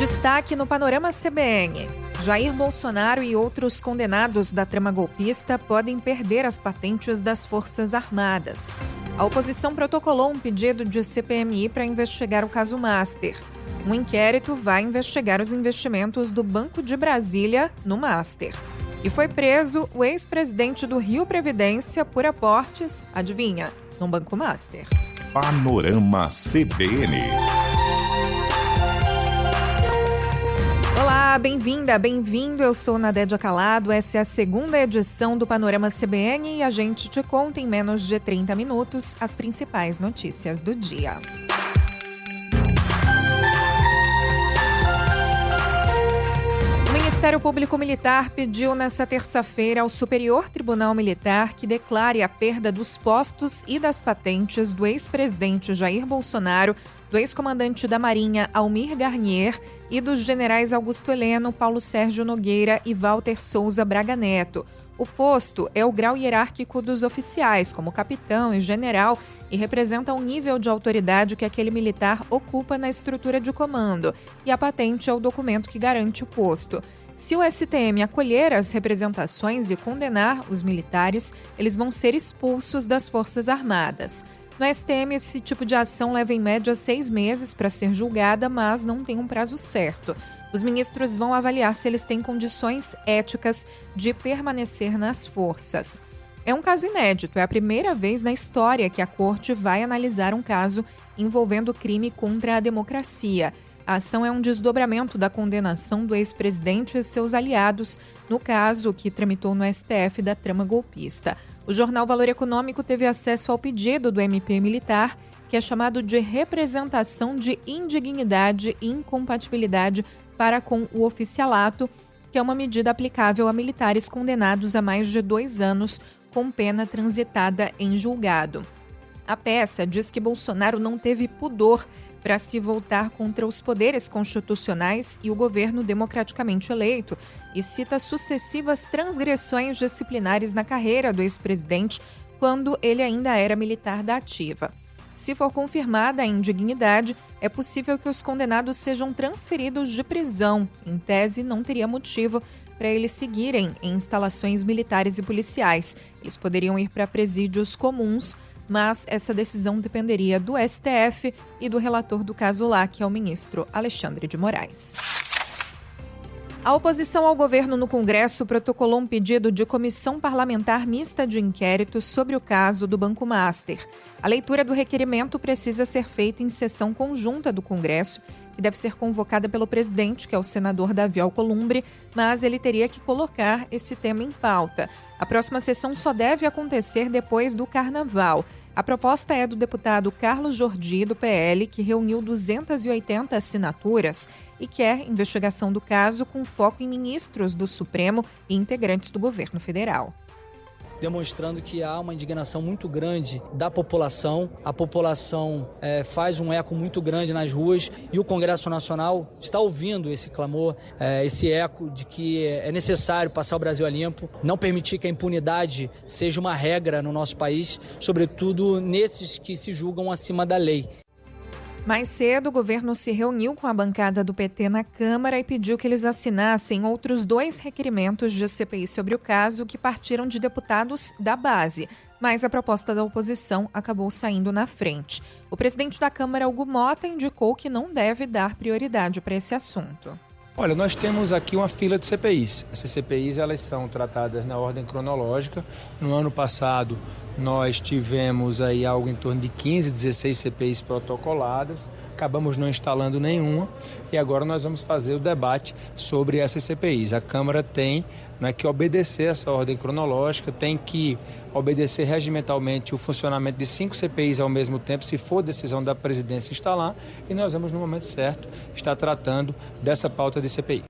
destaque no Panorama CBN. Jair Bolsonaro e outros condenados da trama golpista podem perder as patentes das Forças Armadas. A oposição protocolou um pedido de CPMI para investigar o caso Master. Um inquérito vai investigar os investimentos do Banco de Brasília no Master. E foi preso o ex-presidente do Rio Previdência por aportes, adivinha, no Banco Master. Panorama CBN. Olá, bem-vinda, bem-vindo. Eu sou Nadédia Calado. Essa é a segunda edição do Panorama CBN e a gente te conta em menos de 30 minutos as principais notícias do dia. O Ministério Público Militar pediu nesta terça-feira ao Superior Tribunal Militar que declare a perda dos postos e das patentes do ex-presidente Jair Bolsonaro, do ex-comandante da Marinha Almir Garnier e dos generais Augusto Heleno, Paulo Sérgio Nogueira e Walter Souza Braga Neto. O posto é o grau hierárquico dos oficiais, como capitão e general, e representa o nível de autoridade que aquele militar ocupa na estrutura de comando, e a patente é o documento que garante o posto. Se o STM acolher as representações e condenar os militares, eles vão ser expulsos das Forças Armadas. No STM, esse tipo de ação leva em média 6 meses para ser julgada, mas não tem um prazo certo. Os ministros vão avaliar se eles têm condições éticas de permanecer nas forças. É um caso inédito, é a primeira vez na história que a corte vai analisar um caso envolvendo crime contra a democracia. A ação é um desdobramento da condenação do ex-presidente e seus aliados no caso que tramitou no STF da trama golpista. O jornal Valor Econômico teve acesso ao pedido do MP militar, que é chamado de representação de indignidade e incompatibilidade para com o oficialato, que é uma medida aplicável a militares condenados a mais de 2 anos com pena transitada em julgado. A peça diz que Bolsonaro não teve pudor para se voltar contra os poderes constitucionais e o governo democraticamente eleito e cita sucessivas transgressões disciplinares na carreira do ex-presidente quando ele ainda era militar da ativa. Se for confirmada a indignidade, é possível que os condenados sejam transferidos de prisão. Em tese, não teria motivo para eles seguirem em instalações militares e policiais. Eles poderiam ir para presídios comuns, mas essa decisão dependeria do STF e do relator do caso lá, que é o ministro Alexandre de Moraes. A oposição ao governo no Congresso protocolou um pedido de comissão parlamentar mista de inquérito sobre o caso do Banco Master. A leitura do requerimento precisa ser feita em sessão conjunta do Congresso, que deve ser convocada pelo presidente, que é o senador Davi Alcolumbre, mas ele teria que colocar esse tema em pauta. A próxima sessão só deve acontecer depois do Carnaval. A proposta é do deputado Carlos Jordi, do PL, que reuniu 280 assinaturas e quer investigação do caso com foco em ministros do Supremo e integrantes do governo federal. Demonstrando que há uma indignação muito grande da população. A população faz um eco muito grande nas ruas e o Congresso Nacional está ouvindo esse clamor, esse eco de que é necessário passar o Brasil a limpo, não permitir que a impunidade seja uma regra no nosso país, sobretudo nesses que se julgam acima da lei. Mais cedo, o governo se reuniu com a bancada do PT na Câmara e pediu que eles assinassem outros 2 requerimentos de CPI sobre o caso que partiram de deputados da base, mas a proposta da oposição acabou saindo na frente. O presidente da Câmara, Hugo Mota, indicou que não deve dar prioridade para esse assunto. Olha, nós temos aqui uma fila de CPIs. Essas CPIs elas são tratadas na ordem cronológica. No ano passado, nós tivemos aí algo em torno de 15, 16 CPIs protocoladas. Acabamos não instalando nenhuma e agora nós vamos fazer o debate sobre essas CPIs. A Câmara tem que obedecer essa ordem cronológica, tem que obedecer regimentalmente o funcionamento de 5 CPIs ao mesmo tempo, se for decisão da presidência instalar, e nós vamos, no momento certo, estar tratando dessa pauta de CPI.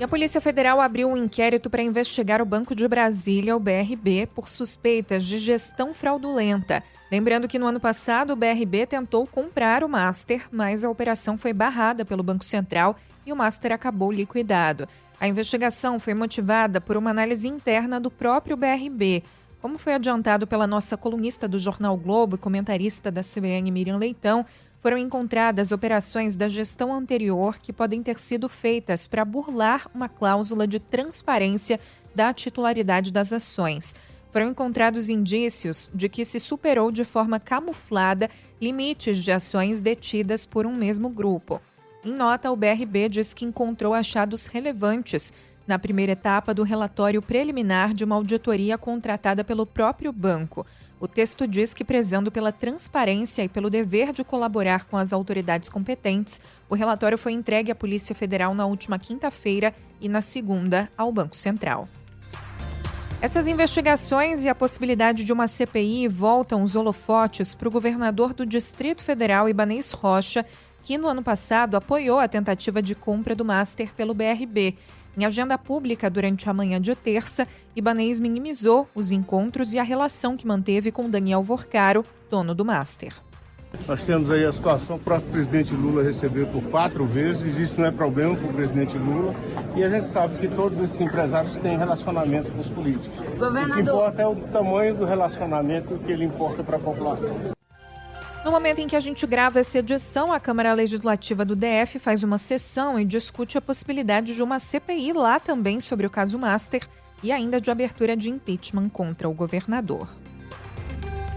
E a Polícia Federal abriu um inquérito para investigar o Banco de Brasília, o BRB, por suspeitas de gestão fraudulenta. Lembrando que no ano passado o BRB tentou comprar o Master, mas a operação foi barrada pelo Banco Central e o Master acabou liquidado. A investigação foi motivada por uma análise interna do próprio BRB. Como foi adiantado pela nossa colunista do Jornal Globo e comentarista da CBN, Miriam Leitão, foram encontradas operações da gestão anterior que podem ter sido feitas para burlar uma cláusula de transparência da titularidade das ações. Foram encontrados indícios de que se superou de forma camuflada limites de ações detidas por um mesmo grupo. Em nota, o BRB diz que encontrou achados relevantes na primeira etapa do relatório preliminar de uma auditoria contratada pelo próprio banco. O texto diz que, prezando pela transparência e pelo dever de colaborar com as autoridades competentes, o relatório foi entregue à Polícia Federal na última quinta-feira e na segunda ao Banco Central. Essas investigações e a possibilidade de uma CPI voltam os holofotes para o governador do Distrito Federal, Ibanez Rocha, que no ano passado apoiou a tentativa de compra do Master pelo BRB. Em agenda pública durante a manhã de terça, Ibanez minimizou os encontros e a relação que manteve com Daniel Vorcaro, dono do Master. Nós temos aí a situação, o próprio presidente Lula recebeu por 4 vezes, isso não é problema para o presidente Lula, e a gente sabe que todos esses empresários têm relacionamento com os políticos. Governador. O que importa é o tamanho do relacionamento que ele importa para a população. No momento em que a gente grava essa edição, a Câmara Legislativa do DF faz uma sessão e discute a possibilidade de uma CPI lá também sobre o caso Master e ainda de abertura de impeachment contra o governador.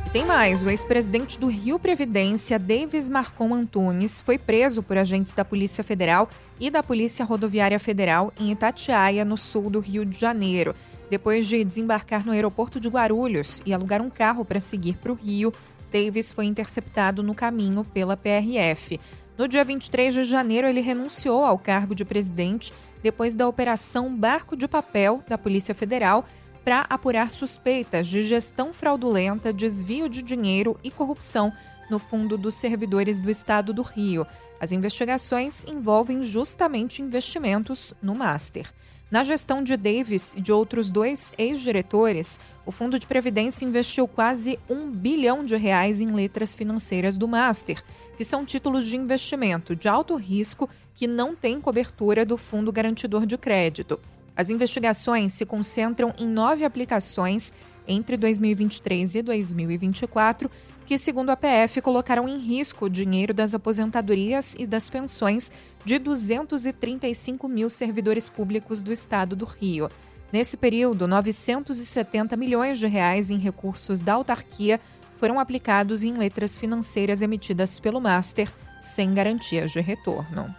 E tem mais, o ex-presidente do Rio Previdência, Davis Marcon Antunes, foi preso por agentes da Polícia Federal e da Polícia Rodoviária Federal em Itatiaia, no sul do Rio de Janeiro. Depois de desembarcar no aeroporto de Guarulhos e alugar um carro para seguir para o Rio, Davis foi interceptado no caminho pela PRF. No dia 23 de janeiro, ele renunciou ao cargo de presidente depois da Operação Barco de Papel da Polícia Federal para apurar suspeitas de gestão fraudulenta, desvio de dinheiro e corrupção no Fundo dos Servidores do Estado do Rio. As investigações envolvem justamente investimentos no Master. Na gestão de Davis e de outros 2 ex-diretores, o Fundo de Previdência investiu quase R$1 bilhão em letras financeiras do Master, que são títulos de investimento de alto risco que não têm cobertura do Fundo Garantidor de Crédito. As investigações se concentram em 9 aplicações entre 2023 e 2024, que, segundo a PF, colocaram em risco o dinheiro das aposentadorias e das pensões de 235 mil servidores públicos do Estado do Rio. Nesse período, 970 milhões de reais em recursos da autarquia foram aplicados em letras financeiras emitidas pelo Master, sem garantias de retorno.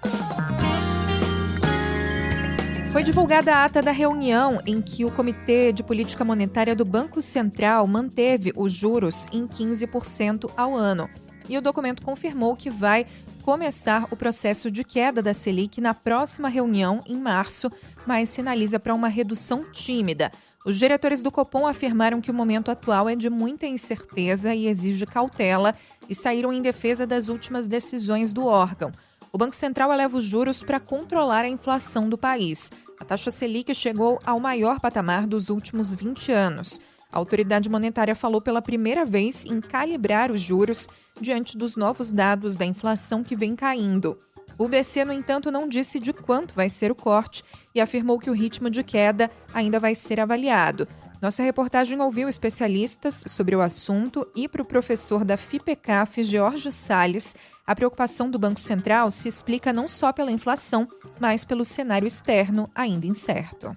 Foi divulgada a ata da reunião em que o Comitê de Política Monetária do Banco Central manteve os juros em 15% ao ano. E o documento confirmou que vai começar o processo de queda da Selic na próxima reunião, em março, mas sinaliza para uma redução tímida. Os diretores do Copom afirmaram que o momento atual é de muita incerteza e exige cautela e saíram em defesa das últimas decisões do órgão. O Banco Central eleva os juros para controlar a inflação do país. A taxa Selic chegou ao maior patamar dos últimos 20 anos. A autoridade monetária falou pela primeira vez em calibrar os juros diante dos novos dados da inflação que vem caindo. O BC, no entanto, não disse de quanto vai ser o corte e afirmou que o ritmo de queda ainda vai ser avaliado. Nossa reportagem ouviu especialistas sobre o assunto e, para o professor da FIPECAF, George Salles, a preocupação do Banco Central se explica não só pela inflação, mas pelo cenário externo ainda incerto.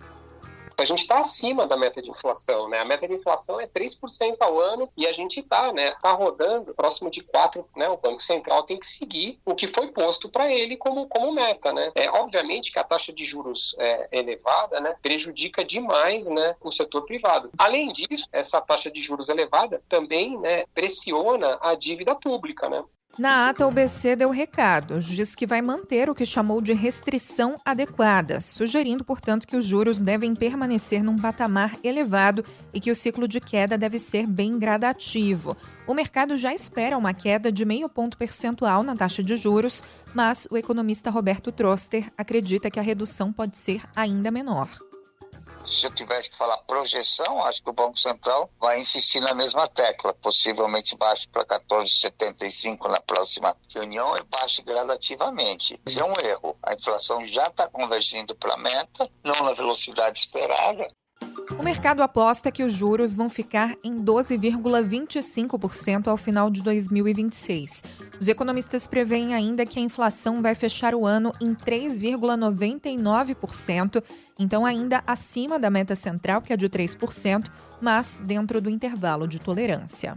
A gente está acima da meta de inflação, né? A meta de inflação é 3% ao ano e a gente está rodando próximo de 4%, né? O Banco Central tem que seguir o que foi posto para ele como meta, né? Obviamente que a taxa de juros elevada, né, prejudica demais, né, o setor privado. Além disso, essa taxa de juros elevada também, né, pressiona a dívida pública, né? Na ata, o BC deu recado, diz que vai manter o que chamou de restrição adequada, sugerindo, portanto, que os juros devem permanecer num patamar elevado e que o ciclo de queda deve ser bem gradativo. O mercado já espera uma queda de 0,5 ponto percentual na taxa de juros, mas o economista Roberto Troster acredita que a redução pode ser ainda menor. Se eu tivesse que falar projeção, acho que o Banco Central vai insistir na mesma tecla, possivelmente baixe para 14,75 na próxima reunião e baixe gradativamente. Isso é um erro. A inflação já está convergindo para a meta, não na velocidade esperada. O mercado aposta que os juros vão ficar em 12,25% ao final de 2026. Os economistas preveem ainda que a inflação vai fechar o ano em 3,99%, então ainda acima da meta central, que é de 3%, mas dentro do intervalo de tolerância.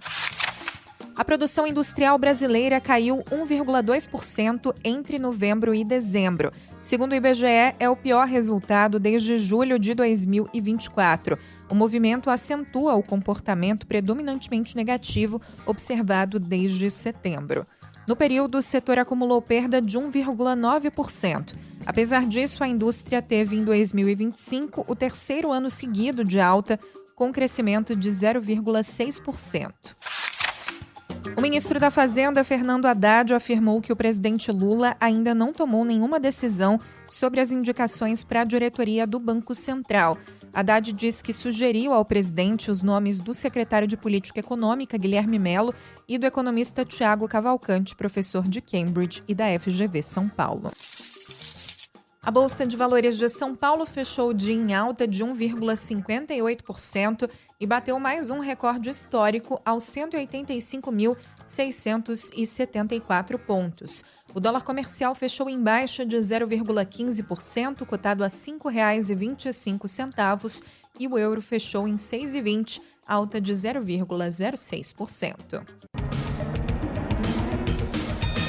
A produção industrial brasileira caiu 1,2% entre novembro e dezembro. Segundo o IBGE, é o pior resultado desde julho de 2024. O movimento acentua o comportamento predominantemente negativo observado desde setembro. No período, o setor acumulou perda de 1,9%. Apesar disso, a indústria teve em 2025 o terceiro ano seguido de alta, com crescimento de 0,6%. O ministro da Fazenda, Fernando Haddad, afirmou que o presidente Lula ainda não tomou nenhuma decisão sobre as indicações para a diretoria do Banco Central. Haddad diz que sugeriu ao presidente os nomes do secretário de Política Econômica, Guilherme Mello, e do economista Tiago Cavalcante, professor de Cambridge e da FGV São Paulo. A Bolsa de Valores de São Paulo fechou o dia em alta de 1,58% e bateu mais um recorde histórico aos 185.674 pontos. O dólar comercial fechou em baixa de 0,15%, cotado a R$ 5,25, e o euro fechou em 6,20, alta de 0,06%.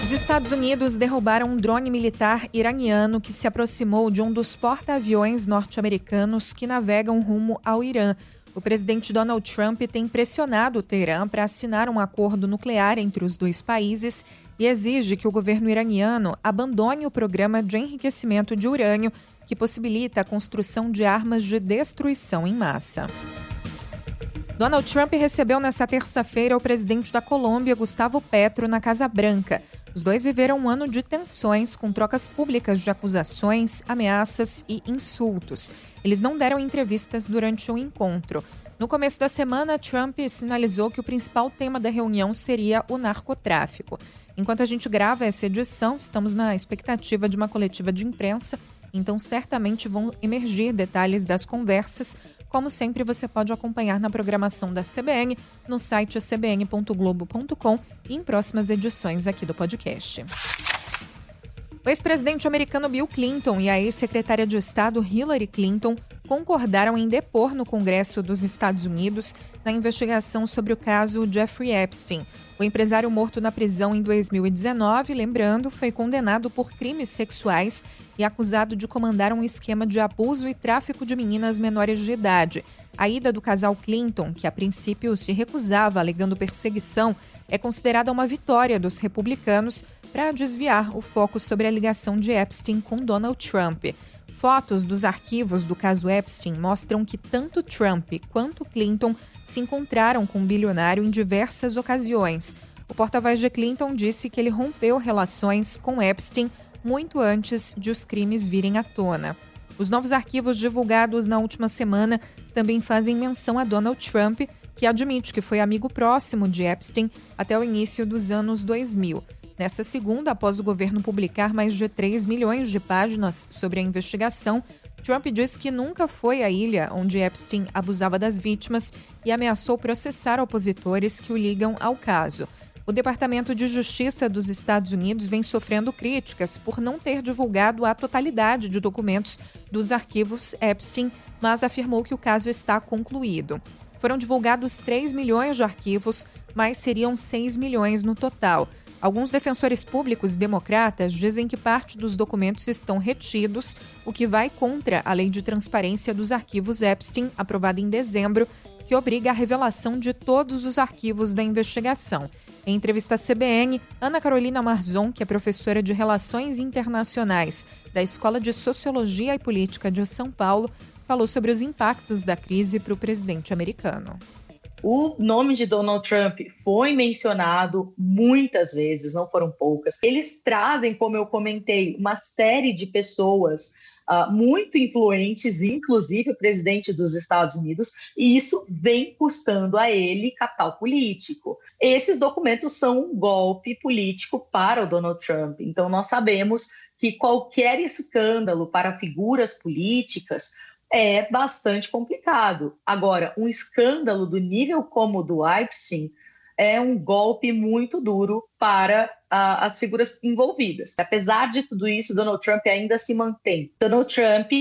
Os Estados Unidos derrubaram um drone militar iraniano que se aproximou de um dos porta-aviões norte-americanos que navegam rumo ao Irã. O presidente Donald Trump tem pressionado o Teherã para assinar um acordo nuclear entre os dois países e exige que o governo iraniano abandone o programa de enriquecimento de urânio, que possibilita a construção de armas de destruição em massa. Donald Trump recebeu nesta terça-feira o presidente da Colômbia, Gustavo Petro, na Casa Branca. Os dois viveram um ano de tensões, com trocas públicas de acusações, ameaças e insultos. Eles não deram entrevistas durante o encontro. No começo da semana, Trump sinalizou que o principal tema da reunião seria o narcotráfico. Enquanto a gente grava essa edição, estamos na expectativa de uma coletiva de imprensa, então certamente vão emergir detalhes das conversas. Como sempre, você pode acompanhar na programação da CBN, no site cbn.globo.com e em próximas edições aqui do podcast. O ex-presidente americano Bill Clinton e a ex-secretária de Estado Hillary Clinton concordaram em depor no Congresso dos Estados Unidos na investigação sobre o caso Jeffrey Epstein. O empresário morto na prisão em 2019, lembrando, foi condenado por crimes sexuais e acusado de comandar um esquema de abuso e tráfico de meninas menores de idade. A ida do casal Clinton, que a princípio se recusava alegando perseguição, é considerada uma vitória dos republicanos para desviar o foco sobre a ligação de Epstein com Donald Trump. Fotos dos arquivos do caso Epstein mostram que tanto Trump quanto Clinton se encontraram com o bilionário em diversas ocasiões. O porta-voz de Clinton disse que ele rompeu relações com Epstein muito antes de os crimes virem à tona. Os novos arquivos divulgados na última semana também fazem menção a Donald Trump, que admite que foi amigo próximo de Epstein até o início dos anos 2000. Nessa segunda, após o governo publicar mais de 3 milhões de páginas sobre a investigação, Trump disse que nunca foi à ilha onde Epstein abusava das vítimas e ameaçou processar opositores que o ligam ao caso. O Departamento de Justiça dos Estados Unidos vem sofrendo críticas por não ter divulgado a totalidade de documentos dos arquivos Epstein, mas afirmou que o caso está concluído. Foram divulgados 3 milhões de arquivos, mas seriam 6 milhões no total. Alguns defensores públicos e democratas dizem que parte dos documentos estão retidos, o que vai contra a Lei de Transparência dos Arquivos Epstein, aprovada em dezembro, que obriga a revelação de todos os arquivos da investigação. Em entrevista à CBN, Ana Carolina Marzon, que é professora de Relações Internacionais da Escola de Sociologia e Política de São Paulo, falou sobre os impactos da crise para o presidente americano. O nome de Donald Trump foi mencionado muitas vezes, não foram poucas. Eles trazem, como eu comentei, uma série de pessoas muito influentes, inclusive o presidente dos Estados Unidos, e isso vem custando a ele capital político. Esses documentos são um golpe político para o Donald Trump. Então, nós sabemos que qualquer escândalo para figuras políticas é bastante complicado. Agora, um escândalo do nível como o do Epstein é um golpe muito duro para as figuras envolvidas. Apesar de tudo isso, Donald Trump ainda se mantém. Donald Trump,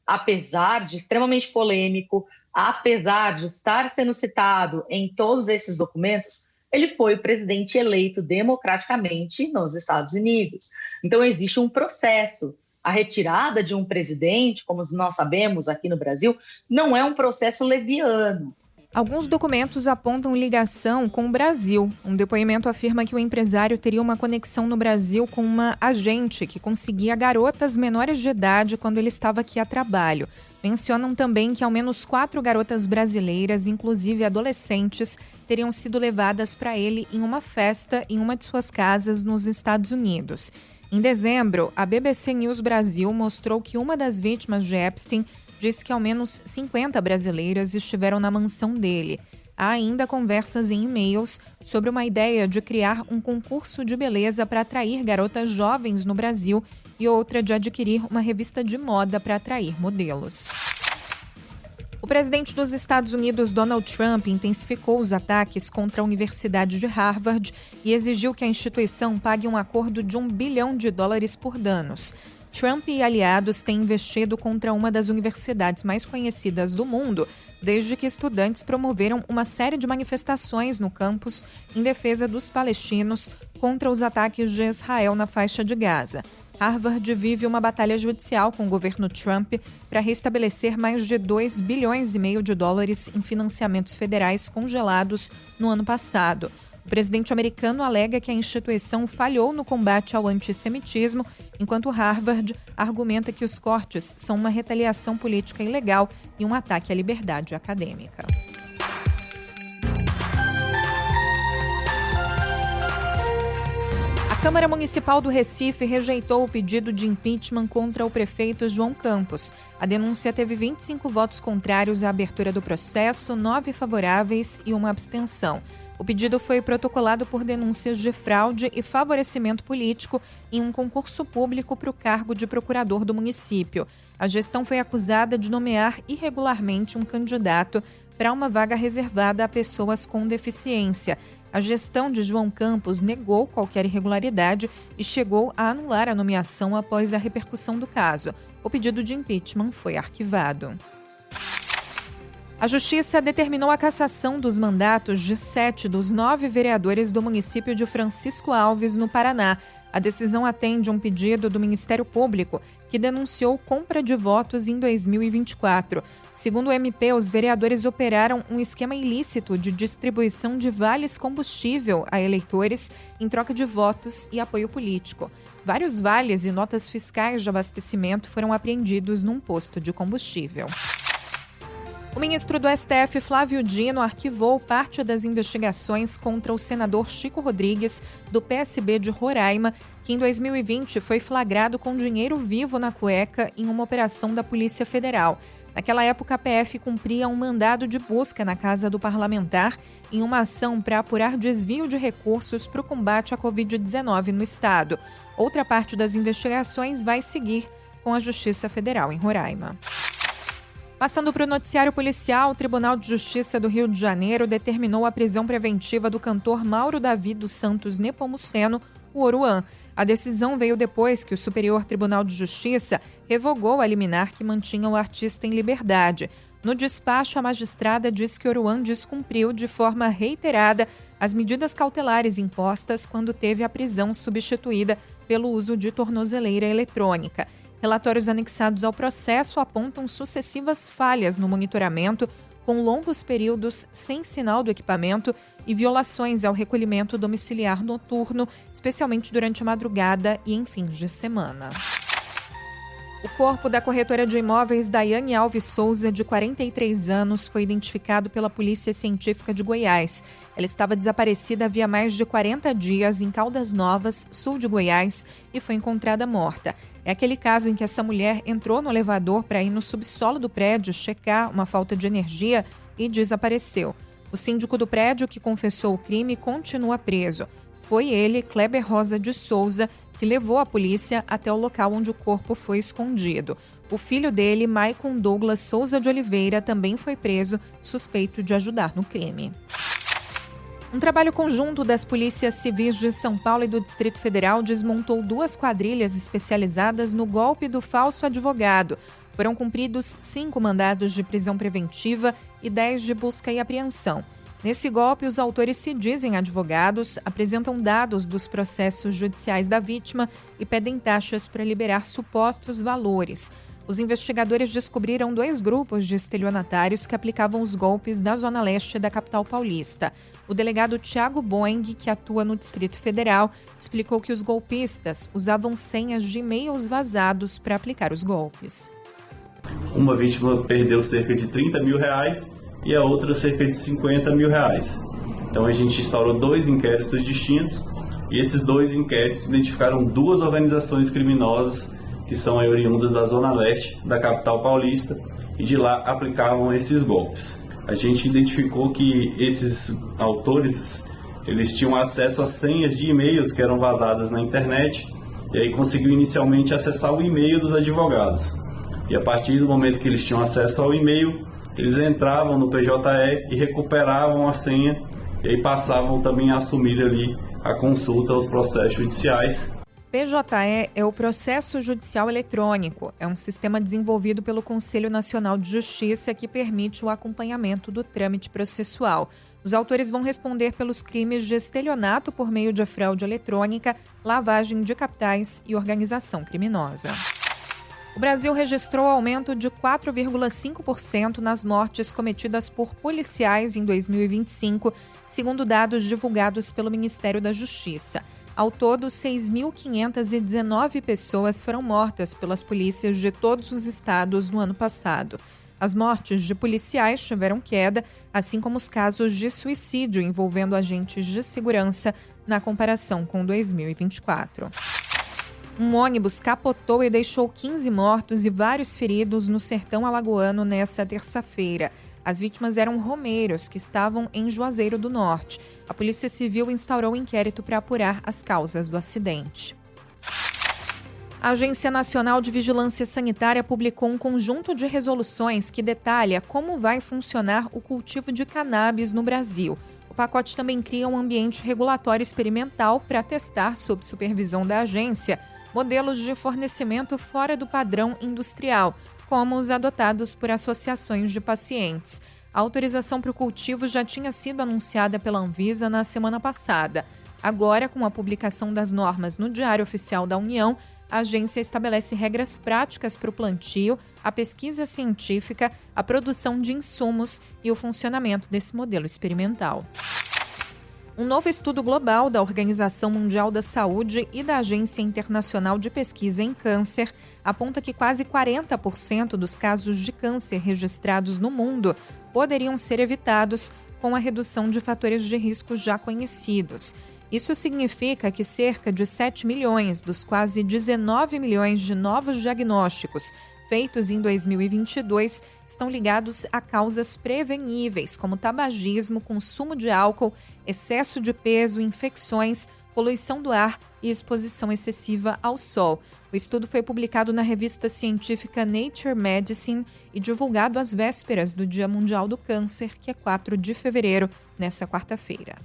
apesar de extremamente polêmico, apesar de estar sendo citado em todos esses documentos, ele foi o presidente eleito democraticamente nos Estados Unidos. Então, existe um processo. A retirada de um presidente, como nós sabemos aqui no Brasil, não é um processo leviano. Alguns documentos apontam ligação com o Brasil. Um depoimento afirma que o empresário teria uma conexão no Brasil com uma agente que conseguia garotas menores de idade quando ele estava aqui a trabalho. Mencionam também que ao menos 4 garotas brasileiras, inclusive adolescentes, teriam sido levadas para ele em uma festa em uma de suas casas nos Estados Unidos. Em dezembro, a BBC News Brasil mostrou que uma das vítimas de Epstein disse que ao menos 50 brasileiras estiveram na mansão dele. Há ainda conversas em e-mails sobre uma ideia de criar um concurso de beleza para atrair garotas jovens no Brasil e outra de adquirir uma revista de moda para atrair modelos. O presidente dos Estados Unidos, Donald Trump, intensificou os ataques contra a Universidade de Harvard e exigiu que a instituição pague um acordo de $1 bilhão por danos. Trump e aliados têm investido contra uma das universidades mais conhecidas do mundo, desde que estudantes promoveram uma série de manifestações no campus em defesa dos palestinos contra os ataques de Israel na faixa de Gaza. Harvard vive uma batalha judicial com o governo Trump para restabelecer mais de $2,5 bilhões em financiamentos federais congelados no ano passado. O presidente americano alega que a instituição falhou no combate ao antissemitismo, enquanto Harvard argumenta que os cortes são uma retaliação política ilegal e um ataque à liberdade acadêmica. A Câmara Municipal do Recife rejeitou o pedido de impeachment contra o prefeito João Campos. A denúncia teve 25 votos contrários à abertura do processo, 9 favoráveis e uma abstenção. O pedido foi protocolado por denúncias de fraude e favorecimento político em um concurso público para o cargo de procurador do município. A gestão foi acusada de nomear irregularmente um candidato para uma vaga reservada a pessoas com deficiência. A gestão de João Campos negou qualquer irregularidade e chegou a anular a nomeação após a repercussão do caso. O pedido de impeachment foi arquivado. A Justiça determinou a cassação dos mandatos de 7 dos 9 vereadores do município de Francisco Alves, no Paraná. A decisão atende um pedido do Ministério Público, que denunciou compra de votos em 2024. Segundo o MP, os vereadores operaram um esquema ilícito de distribuição de vales combustível a eleitores em troca de votos e apoio político. Vários vales e notas fiscais de abastecimento foram apreendidos num posto de combustível. O ministro do STF, Flávio Dino, arquivou parte das investigações contra o senador Chico Rodrigues, do PSB de Roraima, que em 2020 foi flagrado com dinheiro vivo na cueca em uma operação da Polícia Federal. Naquela época, a PF cumpria um mandado de busca na casa do parlamentar em uma ação para apurar desvio de recursos para o combate à Covid-19 no estado. Outra parte das investigações vai seguir com a Justiça Federal em Roraima. Passando para o noticiário policial, o Tribunal de Justiça do Rio de Janeiro determinou a prisão preventiva do cantor Mauro Davi dos Santos Nepomuceno, o Oruan. A decisão veio depois que o Superior Tribunal de Justiça revogou a liminar que mantinha o artista em liberdade. No despacho, a magistrada disse que Oruan descumpriu de forma reiterada as medidas cautelares impostas quando teve a prisão substituída pelo uso de tornozeleira eletrônica. Relatórios anexados ao processo apontam sucessivas falhas no monitoramento, com longos períodos sem sinal do equipamento e violações ao recolhimento domiciliar noturno, especialmente durante a madrugada e em fins de semana. O corpo da corretora de imóveis Daiane Alves Souza, de 43 anos, foi identificado pela Polícia Científica de Goiás. Ela estava desaparecida havia mais de 40 dias em Caldas Novas, sul de Goiás, e foi encontrada morta. É aquele caso em que essa mulher entrou no elevador para ir no subsolo do prédio checar uma falta de energia e desapareceu. O síndico do prédio, que confessou o crime, continua preso. Foi ele, Kleber Rosa de Souza, que levou a polícia até o local onde o corpo foi escondido. O filho dele, Maicon Douglas Souza de Oliveira, também foi preso, suspeito de ajudar no crime. Um trabalho conjunto das polícias civis de São Paulo e do Distrito Federal desmontou 2 quadrilhas especializadas no golpe do falso advogado. Foram cumpridos 5 mandados de prisão preventiva e 10 de busca e apreensão. Nesse golpe, os autores se dizem advogados, apresentam dados dos processos judiciais da vítima e pedem taxas para liberar supostos valores. Os investigadores descobriram 2 grupos de estelionatários que aplicavam os golpes da Zona Leste da capital paulista. O delegado Thiago Boeng, que atua no Distrito Federal, explicou que os golpistas usavam senhas de e-mails vazados para aplicar os golpes. Uma vítima perdeu cerca de R$30 mil e a outra cerca de R$50 mil. Então a gente instaurou 2 inquéritos distintos e esses 2 inquéritos identificaram 2 organizações criminosas que são oriundas da Zona Leste da capital paulista e de lá aplicavam esses golpes. A gente identificou que esses autores eles tinham acesso a senhas de e-mails que eram vazadas na internet e aí conseguiu inicialmente acessar o e-mail dos advogados. E a partir do momento que eles tinham acesso ao e-mail, eles entravam no PJE e recuperavam a senha e aí passavam também a assumir ali a consulta aos processos judiciais. PJE é o Processo Judicial Eletrônico. É um sistema desenvolvido pelo Conselho Nacional de Justiça que permite o acompanhamento do trâmite processual. Os autores vão responder pelos crimes de estelionato por meio de fraude eletrônica, lavagem de capitais e organização criminosa. O Brasil registrou aumento de 4,5% nas mortes cometidas por policiais em 2025, segundo dados divulgados pelo Ministério da Justiça. Ao todo, 6.519 pessoas foram mortas pelas polícias de todos os estados no ano passado. As mortes de policiais tiveram queda, assim como os casos de suicídio envolvendo agentes de segurança na comparação com 2024. Um ônibus capotou e deixou 15 mortos e vários feridos no sertão alagoano nesta terça-feira. As vítimas eram romeiros que estavam em Juazeiro do Norte. A Polícia Civil instaurou um inquérito para apurar as causas do acidente. A Agência Nacional de Vigilância Sanitária publicou um conjunto de resoluções que detalha como vai funcionar o cultivo de cannabis no Brasil. O pacote também cria um ambiente regulatório experimental para testar, sob supervisão da agência, modelos de fornecimento fora do padrão industrial, como os adotados por associações de pacientes. A autorização para o cultivo já tinha sido anunciada pela Anvisa na semana passada. Agora, com a publicação das normas no Diário Oficial da União, a agência estabelece regras práticas para o plantio, a pesquisa científica, a produção de insumos e o funcionamento desse modelo experimental. Um novo estudo global da Organização Mundial da Saúde e da Agência Internacional de Pesquisa em Câncer aponta que quase 40% dos casos de câncer registrados no mundo poderiam ser evitados com a redução de fatores de risco já conhecidos. Isso significa que cerca de 7 milhões dos quase 19 milhões de novos diagnósticos feitos em 2022 estão ligados a causas preveníveis, como tabagismo, consumo de álcool, excesso de peso, infecções, poluição do ar e exposição excessiva ao sol. O estudo foi publicado na revista científica Nature Medicine e divulgado às vésperas do Dia Mundial do Câncer, que é 4 de fevereiro, nesta quarta-feira.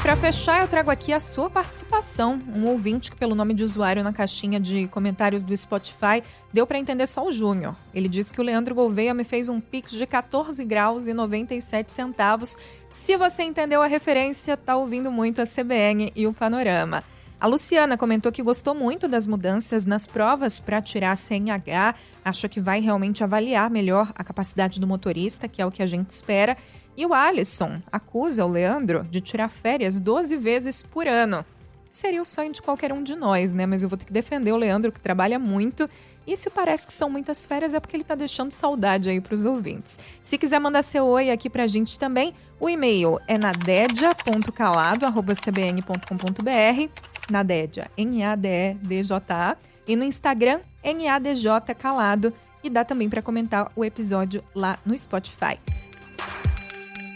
Para fechar, eu trago aqui a sua participação. Um ouvinte que, pelo nome de usuário na caixinha de comentários do Spotify, deu para entender só o Júnior. Ele disse que o Leandro Gouveia me fez um pix de 14 graus e 97 centavos. Se você entendeu a referência, tá ouvindo muito a CBN e o Panorama. A Luciana comentou que gostou muito das mudanças nas provas para tirar a CNH, acha que vai realmente avaliar melhor a capacidade do motorista, que é o que a gente espera. E o Alisson acusa o Leandro de tirar férias 12 vezes por ano. Seria o sonho de qualquer um de nós, né? Mas eu vou ter que defender o Leandro, que trabalha muito. E se parece que são muitas férias, é porque ele tá deixando saudade aí pros ouvintes. Se quiser mandar seu oi aqui pra gente também, o e-mail é nadedia.calado@cbn.com.br, Nadedia, N-A-D-E-D-J-A, e no Instagram, NADJ Calado, e dá também para comentar o episódio lá no Spotify.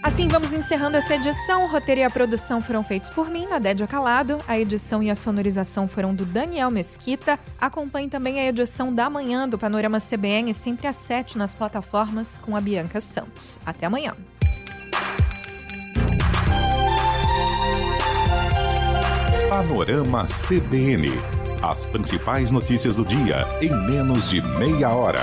Assim, vamos encerrando essa edição. O roteiro e a produção foram feitos por mim, Nadédia Calado. A edição e a sonorização foram do Daniel Mesquita. Acompanhe também a edição da manhã do Panorama CBN, sempre às 7 nas plataformas, com a Bianca Santos. Até amanhã. Panorama CBN. As principais notícias do dia em menos de meia hora.